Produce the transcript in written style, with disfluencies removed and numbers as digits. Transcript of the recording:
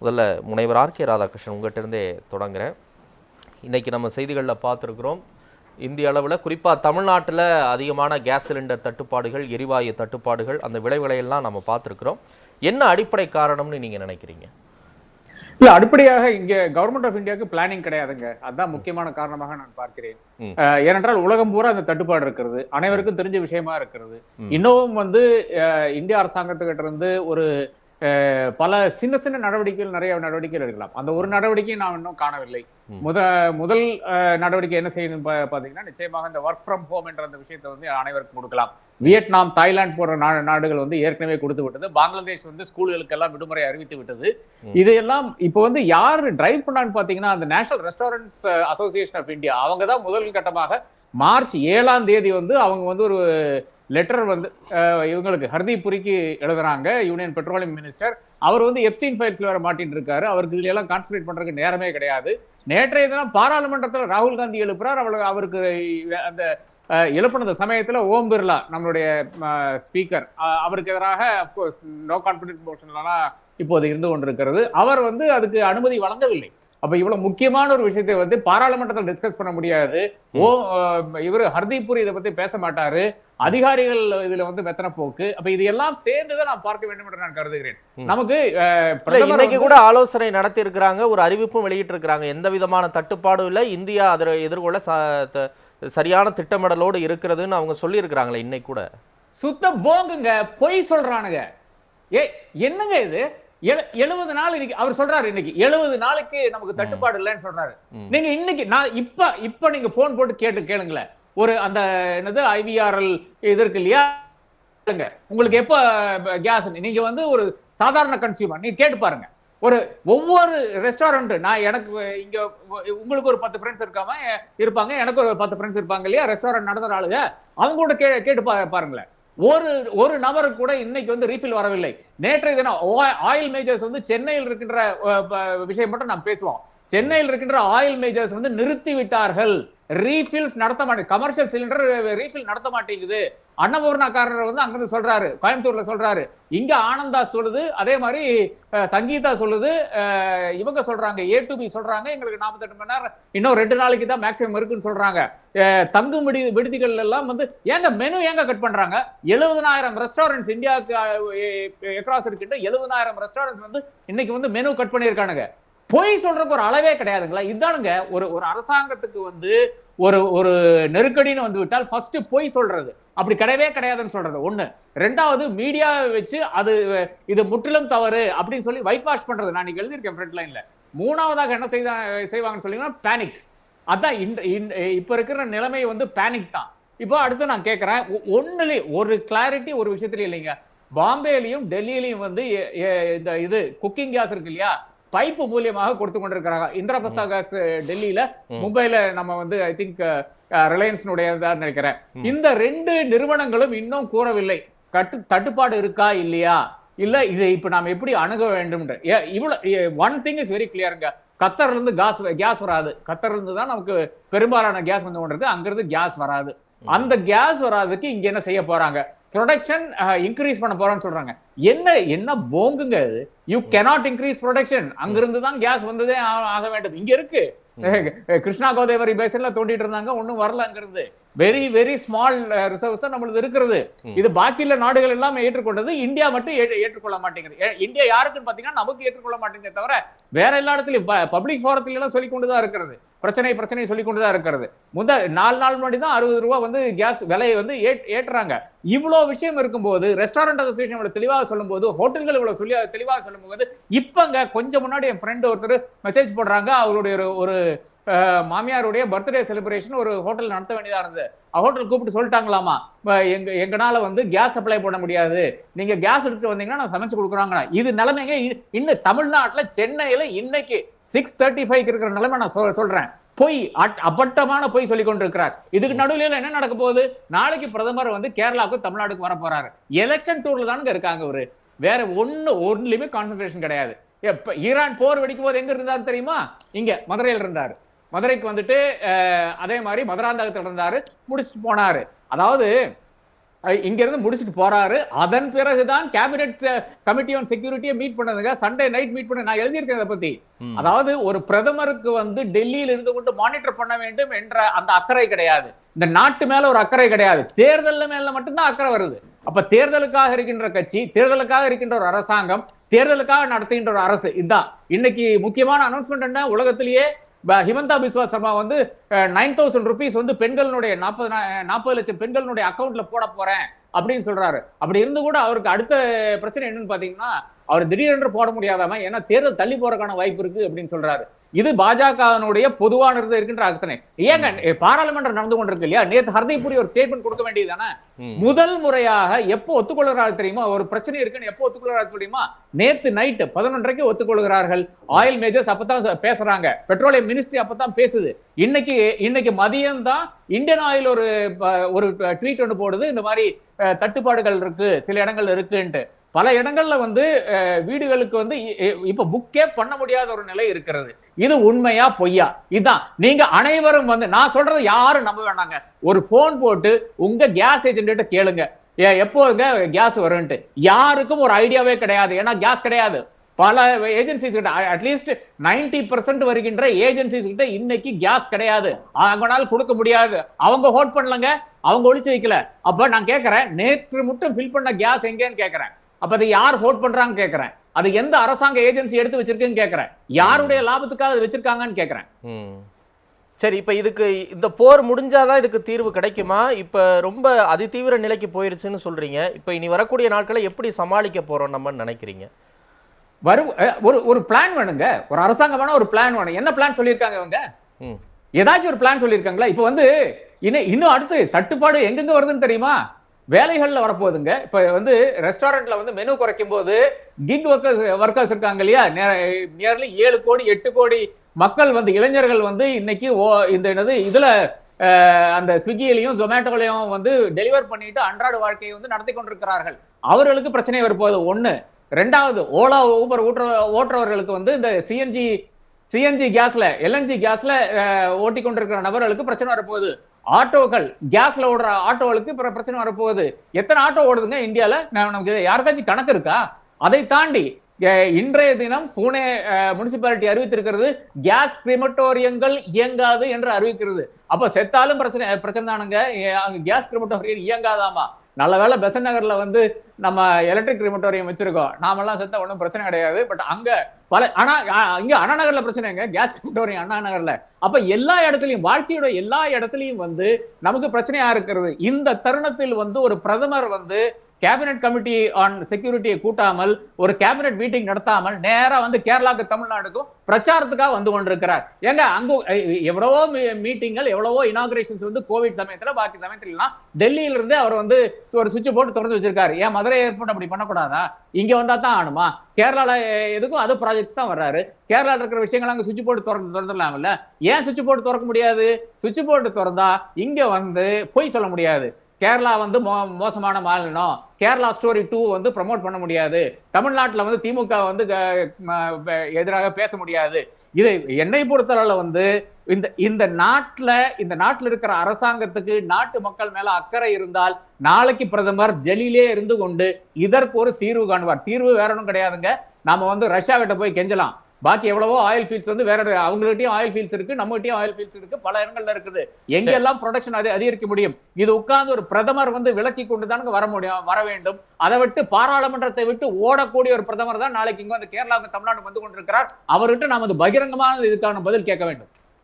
முதல்ல முனைவர் ஆர்.கே. ராதாகிருஷ்ணன் உங்கள்கிட்ட இருந்தே தொடங்குறேன். இன்றைக்கி நம்ம செய்திகளில் பார்த்துருக்குறோம், இந்திய அளவில் குறிப்பாக தமிழ்நாட்டில் அதிகமான கேஸ் சிலிண்டர் தட்டுப்பாடுகள், எரிவாயு தட்டுப்பாடுகள், அந்த விளைவுகளையெல்லாம் நம்ம பார்த்துருக்குறோம். என்ன அடிப்படை காரணம்னு நீங்கள் நினைக்கிறீங்க? இல்ல, அடிப்படையாக இங்க கவர்மெண்ட் ஆஃப் இந்தியாவுக்கு பிளானிங் கிடையாதுங்க. அதுதான் முக்கியமான காரணமாக நான் பார்க்கிறேன். ஏனென்றால் உலகம் பூரா அந்த தட்டுப்பாடு இருக்கிறது, அனைவருக்கும் தெரிஞ்ச விஷயமா இருக்கிறது. இன்னமும் இந்திய அரசாங்கத்துக்கிட்ட இருந்து ஒரு பல சின்ன சின்ன நடவடிக்கைகள், நிறைய நடவடிக்கைகள் எடுக்கலாம். அந்த ஒரு நடவடிக்கையை நான் இன்னும் காணவில்லை. முதல் நடவடிக்கை என்ன செய்யணும் பாத்தீங்கன்னா, நிச்சயமாக இந்த ஒர்க் ஃப்ரம் ஹோம் என்ற அந்த விஷயத்தை அனைவருக்கும் கொடுக்கலாம். வியட்நாம், தாய்லாந்து போன்ற நாடுகள் ஏற்கனவே கொடுத்து விட்டது. பங்களாதேஷ் ஸ்கூல்களுக்கு எல்லாம் விடுமுறை அறிவித்து விட்டது. இதையெல்லாம் இப்போ யாரு டிரைவ் பண்ணான்னு பாத்தீங்கன்னா, அந்த national restaurants association of India அவங்க தான் முதல் கட்டமாக மார்ச் 7ஆம் தேதி அவங்க ஒரு லெட்டர் இவங்களுக்கு ஹர்தீப் புரிக்கு எழுதுறாங்க, யூனியன் பெட்ரோலியம் மினிஸ்டர். அவர் எப்ஸ்டீன் ஃபைல்ஸ்ல வேற மாட்டிட்டு இருக்காரு. அவருக்கு இதுல எல்லாம் கான்சன்ட்ரேட் பண்றதுக்கு நேரமே கிடையாது. நேற்றைய தினம் பாராளுமன்றத்தில் ராகுல் காந்தி எழுப்புறார். அவருக்கு அந்த எழுப்பின சமயத்துல ஓம் பிர்லா, நம்மளுடைய ஸ்பீக்கர், அவருக்கு எதிராக அப்கோர்ஸ் நோ கான்பிடன்ஸ் மோஷன்லாம் இப்போது இருந்து கொண்டிருக்கிறது. அவர் அதுக்கு அனுமதி வழங்கவில்லை. அப்ப இவ்வளவு முக்கியமான ஒரு விஷயத்தை பாராளுமன்றத்தில் டிஸ்கஸ் பண்ண முடியாது. இவர் ஹர்தீப் புரி இதை பத்தி பேச மாட்டாரு. அதிகாரிகள் இதுல மெத்தன போக்கு. அப்ப இது எல்லாம் சேர்ந்துதான் நான் பார்க்க வேண்டும் என்று நான் கருதுகிறேன். நமக்கு இன்னைக்கு கூட ஆலோசனை நடத்தி இருக்கிறாங்க, ஒரு அறிவிப்பும் வெளியிட்டு இருக்கிறாங்க. எந்த விதமான தட்டுப்பாடும் இல்லை, இந்தியா அதை எதிர்கொள்ள சரியான திட்டமிடலோடு இருக்கிறதுன்னு அவங்க சொல்லி இருக்கிறாங்களே. இன்னைக்கு கூட சுத்த போங்குங்க, பொய் சொல்றானுங்க. என்னங்க இது? 70 நாள் அவர் சொல்றாரு, இன்னைக்கு 70 நாளைக்கு நமக்கு தட்டுப்பாடு இல்லைன்னு சொல்றாரு. நீங்க இன்னைக்கு நான் இப்ப நீங்க போன் போட்டு கேளுங்களேன். ஒரு அந்த என்னது IVRL இது இருக்கு இல்லையா, உங்களுக்கு எப்ப கேஸ், நீங்க ஒரு சாதாரண கன்சியூமர் நீங்க கேட்டு பாருங்க. ஒவ்வொரு ரெஸ்டாரண்ட், நான் எனக்கு இங்க உங்களுக்கு ஒரு 10 ஃப்ரெண்ட்ஸ் இருப்பாங்க, எனக்கு ஒரு 10 ஃப்ரெண்ட்ஸ் இருப்பாங்க இல்லையா, ரெஸ்டாரண்ட் நடத்துற ஆளுங்க, அவங்க கூட கேட்டு பாருங்களேன். ஒரு நபருக்கு கூட இன்னைக்கு ரீஃபில் வரவில்லை. நேற்றைய தினம் ஆயில் மேஜர்ஸ் சென்னையில் இருக்கின்ற விஷயம் மட்டும் நாம் பேசுவோம். சென்னையில் இருக்கின்ற ஆயில் மேஜர்ஸ் நிறுத்தி விட்டார்கள். ரீஃபில்ஸ் நடத்த மாட்டேங்குது, கமர்ஷியல் சிலிண்டர் ரீஃபில் நடத்த மாட்டேங்குது. அன்னபூர்ணாக்காரர் அங்கிருந்து சொல்றாரு, கோயம்புத்தூர்ல சொல்றாரு, இங்க ஆனந்தா சொல்லுது, அதே மாதிரி சங்கீதா சொல்லுது, இவங்க சொல்றாங்க, A2B சொல்றாங்க, எங்களுக்கு 48 மணி நேரம் இன்னும் 2 நாளைக்கு தான் மேக்சிமம் இருக்குன்னு சொல்றாங்க. தங்கும் விடுதிகள் எல்லாம் ஏங்க மெனு ஏங்க கட் பண்றாங்க? 70,000 ரெஸ்டாரண்ட்ஸ் இந்தியாவுக்கு எக்ராஸ் இருக்கின்ற 70,000 ரெஸ்டாரண்ட்ஸ் இன்னைக்கு மெனு கட் பண்ணியிருக்கானுங்க. பொய் சொல்றதுக்கு ஒரு அளவே கிடையாதுங்களா? இதுதானுங்க ஒரு அரசாங்கத்துக்கு ஒரு நெருக்கடின்னு விட்டால் ஃபர்ஸ்ட் பொய் சொல்றது. அப்படி கிடையவே கிடையாதுன்னு சொல்றது ஒண்ணு. ரெண்டாவது, மீடியாவை வச்சு இது முற்றிலும் தவறு அப்படின்னு சொல்லி ஒயிட் வாஷ் பண்றது. நான் நீங்க எழுதியிருக்கேன் ஃப்ரண்ட் லைன்ல. மூணாவதாக என்ன செய்வாங்கன்னு சொல்லீங்கன்னா பேனிக். அதான் இப்ப இருக்கிற நிலைமை பேனிக் தான். இப்போ அடுத்து நான் கேட்கிறேன், ஒண்ணுலயே ஒரு கிளாரிட்டி ஒரு விஷயத்துல இல்லைங்க. பாம்பேலையும் டெல்லியிலையும் இது குக்கிங் கேஸ் இருக்கு இல்லையா, பைப்பு மூலியமாக கொடுத்து கொண்டிருக்கிறாங்க. இந்திரபிரஸ்தா கேஸ் டெல்லியில, மும்பைல நம்ம ஐ திங்க் ரிலையன்ஸ் நினைக்கிறேன். இந்த 2 நிறுவனங்களும் இன்னும் கூறவில்லை தட்டுப்பாடு இருக்கா இல்லையா, இல்ல இதை இப்ப நாம எப்படி அணுக வேண்டும். இவ்வளவு ஒன் திங் இஸ் வெரி கிளியருங்க. கத்தர்ல இருந்து கேஸ் வராது. கத்தர்ல இருந்து தான் நமக்கு பெரும்பாலான கேஸ் கொண்டிருக்கு. அங்கிருந்து கேஸ் வராது. அந்த கேஸ் வராதுக்கு இங்க என்ன செய்ய போறாங்க? ப்ரொடக்ஷன் இன்க்ரீஸ் பண்ண போறான்னு சொல்றாங்க. என்ன போங்குங்க இது? You cannot increase production. அங்கிருந்து தான் கேஸ் வந்ததே ஆக வேண்டும். இங்க இருக்கு, கிருஷ்ணா கோதாவரி பேசின்ல தோண்டிட்டு இருந்தாங்க, ஒன்னும் வரல. அங்கிருந்து வெரி வெரி ஸ்மால் ரிசர்வ்ஸ் நம்மளுக்கு இருக்கிறது. இது பாக்கியுள்ள நாடுகள் எல்லாம் ஏற்றுக்கொண்டது, இந்தியா மட்டும் ஏற்றுக்கொள்ள மாட்டேங்குது. இந்தியா யாருக்குன்னு பாத்தீங்கன்னா நமக்கு ஏற்றுக்கொள்ள மாட்டேங்குது தவிர வேற எல்லா இடத்துலயும் பப்ளிக் ஃபோரத்துல எல்லாம் சொல்லிக் கொண்டுதான் இருக்கிறது. பிரச்சனை சொல்லிக் கொண்டுதான் இருக்கிறது. 4 நாள் முன்னாடி தான் 60 ரூபாய் கேஸ் விலையை ஏற்றுறாங்க. இவ்வளவு விஷயம் இருக்கும்போது, ரெஸ்டாரண்ட் அசோசியேஷன் இவ்வளவு தெளிவாக சொல்லும் போது, ஹோட்டல்கள் இவ்வளவு சொல்லி தெளிவாக சொல்லும் போது, இப்பங்க கொஞ்சம் முன்னாடி என் ஃப்ரெண்ட் ஒருத்தர் மெசேஜ் போடுறாங்க, அவருடைய ஒரு மாமியாருடைய பர்த்டே செலிப்ரேஷன் ஒரு ஹோட்டல் நடத்த வேண்டியதா இருந்தது. ஹோட்டல் கூப்பிட்டு சொல்லிட்டாங்களாமா, எங்கனால கேஸ் சப்ளை பண்ண முடியாது, நீங்க கேஸ் எடுத்துட்டு வந்தீங்கன்னா நான் சமைச்சு கொடுக்குறாங்க. இது நிலைமைங்க இன்னும் தமிழ்நாட்டுல சென்னையில இன்னைக்கு 6:35 இருக்கிற நிலைமை நான் சொல்றேன். பொய், அப்பட்டமான பொய் சொல்லிக் கொண்டிருக்கிறார். இதுக்கு நடுவில் என்ன நடக்க போகுது? நாளைக்கு பிரதமர் கேரளாவுக்கு தமிழ்நாடுக்கு வர போறாரு. எலெக்ஷன் டூர்ல தானுங்க இருக்காங்க. வேற ஒன்னுலயுமே கான்சென்ட்ரேஷன் கிடையாது. ஈரான் போர் வெடிக்கும் போது எங்க இருந்தாரு தெரியுமா? இங்க மதுரையில் இருந்தாரு. மதுரைக்கு அதே மாதிரி மதுராந்தகத்தில் இருந்தாரு, முடிச்சுட்டு போனாரு. அதாவது இங்க இருந்து முடிச்சிட்டு போறாரு. அதன் பிறகுதான் கேபினெட் கமிட்டி ஆன் செக்யூரிட்டியை மீட் பண்ணதுங்க. சண்டே நைட் மீட் பண்ண நான் எழுதியிருக்கேன் இதை பத்தி. அதாவது ஒரு பிரதமருக்கு வந்து டெல்லியில் இருந்து கொண்டு மானிட்டர் பண்ண வேண்டும் என்ற அந்த அக்கறை கிடையாது. இந்த நாட்டு மேல ஒரு அக்கறை கிடையாது. தேர்தல் மேல மட்டும்தான் அக்கறை வருது. அப்ப தேர்தலுக்காக இருக்கின்ற கட்சி, தேர்தலுக்காக இருக்கின்ற ஒரு அரசாங்கம், தேர்தலுக்காக நடத்துகின்ற ஒரு அரசு, இதுதான் இன்னைக்கு முக்கியமான அனௌன்ஸ்மெண்ட். என்ன உலகத்திலேயே ஹிமந்தா பிஸ்வா சர்மா வந்து 9,000 rupees வந்து பெண்களுடைய 40 லட்சம் பெண்களுடைய அக்கௌண்ட்ல போட போறேன் அப்படின்னு சொல்றாரு. அப்படி இருந்து கூட அவருக்கு அடுத்த பிரச்சனை என்னன்னு பாத்தீங்கன்னா, அவர் திடீரென்று போட முடியாதாம, ஏன்னா தேர்தல் தள்ளி போறதுக்கான வாய்ப்பு இருக்கு அப்படின்னு சொல்றாரு. இது பாஜகவினுடைய பொதுவான இருக்கின்ற அர்த்தனை. ஏங்க பாராளுமன்றம் நடந்து கொண்டிருக்கு இல்லையா? நேற்று ஹர்தீப் புரி ஒரு ஸ்டேட்மெண்ட் கொடுக்க வேண்டியதானே? முதல் முறையாக எப்போ ஒத்துக்கொள்கிறாரு தெரியுமா? ஒரு பிரச்சனை இருக்குன்னு எப்போ ஒத்துக்கொள்கிறாரு தெரியுமா? நேற்று நைட் 11:30 ஒத்துக்கொள்கிறார்கள். ஆயில் மேஜர்ஸ் அப்பதான் பேசுறாங்க, பெட்ரோலியம் மினிஸ்ட்ரி அப்பதான் பேசுது. இன்னைக்கு மதியம் தான் இந்தியன் ஆயில் ஒரு ட்வீட் ஒன்று போடுது, இந்த மாதிரி தட்டுப்பாடுகள் இருக்கு, சில இடங்கள் இருக்குன்ட்டு. பல இடங்கள்ல வந்து வீடுகளுக்கு வந்து இப்ப புக்கே பண்ண முடியாத ஒரு நிலை இருக்கிறது. இது உண்மையா பொய்யா? இதுதான் நீங்க அனைவரும் வந்து, நான் சொல்றது யாரும் நம்ப வேண்டாங்க. ஒரு போன் போட்டு உங்க கேஸ் ஏஜென்ட் கேளுங்க, எப்போங்க கேஸ் வரும்ட்டு. யாருக்கும் ஒரு ஐடியாவே கிடையாது. ஏன்னா கேஸ் கிடையாது. பல ஏஜென்சிஸ் கிட்ட, அட்லீஸ்ட் 90% வருகின்ற ஏஜென்சிஸ் கிட்ட இன்னைக்கு கேஸ் கிடையாது. அவங்களால கொடுக்க முடியாது. அவங்க ஹோல்ட் பண்ணலங்க, அவங்க ஒளிச்சு வைக்கல. அப்ப நான் கேட்கிறேன், நேற்று மட்டும் ஃபில் பண்ண கேஸ் எங்கன்னு கேட்கிறேன். அப்ப அதை யார் ஹோல்ட் பண்றாங்க கேட்கிறேன். அது எந்த அரசாங்க ஏஜென்சி எடுத்து வச்சிருக்குன்னு கேட்கிறேன். யாருடைய லாபத்துக்காக அதை வச்சிருக்காங்கன்னு கேட்கிறேன். சரி, இப்ப இதுக்கு இந்த போர் முடிஞ்சாதான் இதுக்கு தீர்வு கிடைக்குமா? இப்ப ரொம்ப அதிதீவிர நிலைக்கு போயிருச்சுன்னு சொல்றீங்க. இப்ப இனி வரக்கூடிய நாட்களை எப்படி சமாளிக்க போறோம் நம்ம நினைக்கிறீங்க? ஒரு பிளான் வேணுங்க. ஒரு அரசாங்கம் வேணும், ஒரு பிளான் வேணும். என்ன பிளான் சொல்லியிருக்காங்க இவங்க? ஏதாச்சும் ஒரு பிளான் சொல்லியிருக்காங்களா? இப்ப வந்து இன்னும் அடுத்து தட்டுப்பாடு எங்கெங்க வருதுன்னு தெரியுமா? வேலைகள்ல வரப்போகுதுங்க. இப்ப வந்து ரெஸ்டாரண்ட்ல வந்து மெனு குறைக்கும் போது கிக் ஒர்க்கர்ஸ் இருக்காங்க இல்லையா? நியர்லி 7 கோடி 8 கோடி மக்கள் வந்து, இளைஞர்கள் வந்து இன்னைக்கு இதுல அந்த ஸ்விக்கியிலையும் ஜொமேட்டோலையும் வந்து டெலிவர் பண்ணிட்டு அன்றாட வாழ்க்கையை வந்து நடத்தி கொண்டிருக்கிறார்கள். அவர்களுக்கு பிரச்சனை வரப்போகுது ஒண்ணு. ரெண்டாவது, ஓலா ஊபர் ஓட்டுறவர்களுக்கு வந்து இந்த சிஎன்ஜி கேஸ்ல, எல்என்ஜி கேஸ்ல ஓட்டி கொண்டிருக்கிற நபர்களுக்கு பிரச்சனை வரப்போகுது. ஆட்டோக்கள், கேஸ்ல ஓடுற ஆட்டோகளுக்கு பிரச்சனை வரப்போகுது. எத்தனை ஆட்டோ ஓடுதுங்க இந்தியால? நமக்கு யாருக்காச்சும் கணக்கு இருக்கா? அதை தாண்டி இன்றைய தினம் புனே முனிசிபாலிட்டி அறிவித்திருக்கிறது, கேஸ் கிரிமட்டோரியங்கள் இயங்காது என்று அறிவிக்கிறது. அப்ப செத்தாலும் பிரச்சனை தானுங்க. கேஸ் கிரிமட்டோரியம் இயங்காதாமா. நல்ல வேலை பெசன் நகர்ல வந்து நம்ம எலக்ட்ரிக் கிரிமட்டோரியம் வச்சிருக்கோம். நாமெல்லாம் செத்தா ஒன்றும் பிரச்சனை கிடையாது. பட் அங்க இங்க அண்ணா நகர்ல பிரச்சனைங்க, கேஸ் கிரிமட்டோரியம் அண்ணா நகர்ல. அப்ப எல்லா இடத்துலயும், வாழ்க்கையோட எல்லா இடத்துலயும் வந்து நமக்கு பிரச்சனையா இருக்கிறது. இந்த தருணத்தில் வந்து ஒரு பிரதமர் வந்து கேபினெட் கமிட்டி ஆன் செக்யூரிட்டியை கூட்டாமல், ஒரு கேபினெட் மீட்டிங் நடத்தாமல் நேரா வந்து கேரளாக்கு, தமிழ்நாடுக்கும் பிரச்சாரத்துக்காக வந்து கொண்டிருக்கிறார். ஏங்க அங்க எவ்வளவோ மீட்டிங்கள், எவ்வளவோ இனாகிரேஷன்ஸ் வந்து கோவிட் சமயத்துல, பாக்கி சமயத்துல டெல்லியில இருந்தே அவர் வந்து ஒரு சுவிட்ச் போட்டு திறந்து வச்சிருக்காரு. ஏன் மதுரை ஏர்போர்ட் அப்படி பண்ணக்கூடாதா? இங்க வந்தா தான் ஆணுமா? கேரளால எதுக்கும் அது ப்ராஜெக்ட்ஸ் தான் வர்றாரு. கேரளால இருக்கிற விஷயங்கள் அங்க சுவிட்ச் போட்டு திறந்துடலாம்ல. ஏன் சுவிட்ச் போட்டு திறக்க முடியாது? சுவிட்ச் போட்டு திறந்தா இங்க வந்து பொய் சொல்ல முடியாது. கேரளா வந்து மோசமான மாநிலம், கேரளா ஸ்டோரி 2 வந்து ப்ரமோட் பண்ண முடியாது, தமிழ்நாட்டில் வந்து திமுக வந்து எதிராக பேச முடியாது. இதை என்னை பொறுத்தளவுல வந்து இந்த நாட்டில் இருக்கிற அரசாங்கத்துக்கு நாட்டு மக்கள் மேல அக்கறை இருந்தால் நாளைக்கு பிரதமர் டெல்லியிலே இருந்து கொண்டு இதற்கு ஒரு தீர்வு காணுவார். தீர்வு வேற ஒன்றும் கிடையாதுங்க. நாம வந்து ரஷ்யா கிட்ட போய் கெஞ்சலாம். பாக்கி எவ்வளவோ ஆயில் ஃபீல்ட்ஸ் வந்து வேற, அவங்ககிட்டயும் ஆயில் ஃபீல்ட்ஸ் இருக்கு, நம்மகிட்டயும் ஆயில் ஃபீல்ட்ஸ் இருக்கு, பல இடங்கள்ல இருக்குது. எங்கெல்லாம் ப்ரொடக்ஷன் அதிகரிக்க முடியும்? இது உட்கார்ந்து ஒரு பிரதமர் வந்து விலக்கி கொண்டுதானுங்க வர வேண்டும். அதை விட்டு பாராளுமன்றத்தை விட்டு ஓடக்கூடிய ஒரு பிரதமர் தான் நாளைக்கு இங்க வந்து கேரளாவுக்கு, தமிழ்நாடு வந்து கொண்டிருக்கிறார். அவர்கிட்ட நாம பகிரங்கமான இதுக்கான பதில் கேட்க வேண்டும்.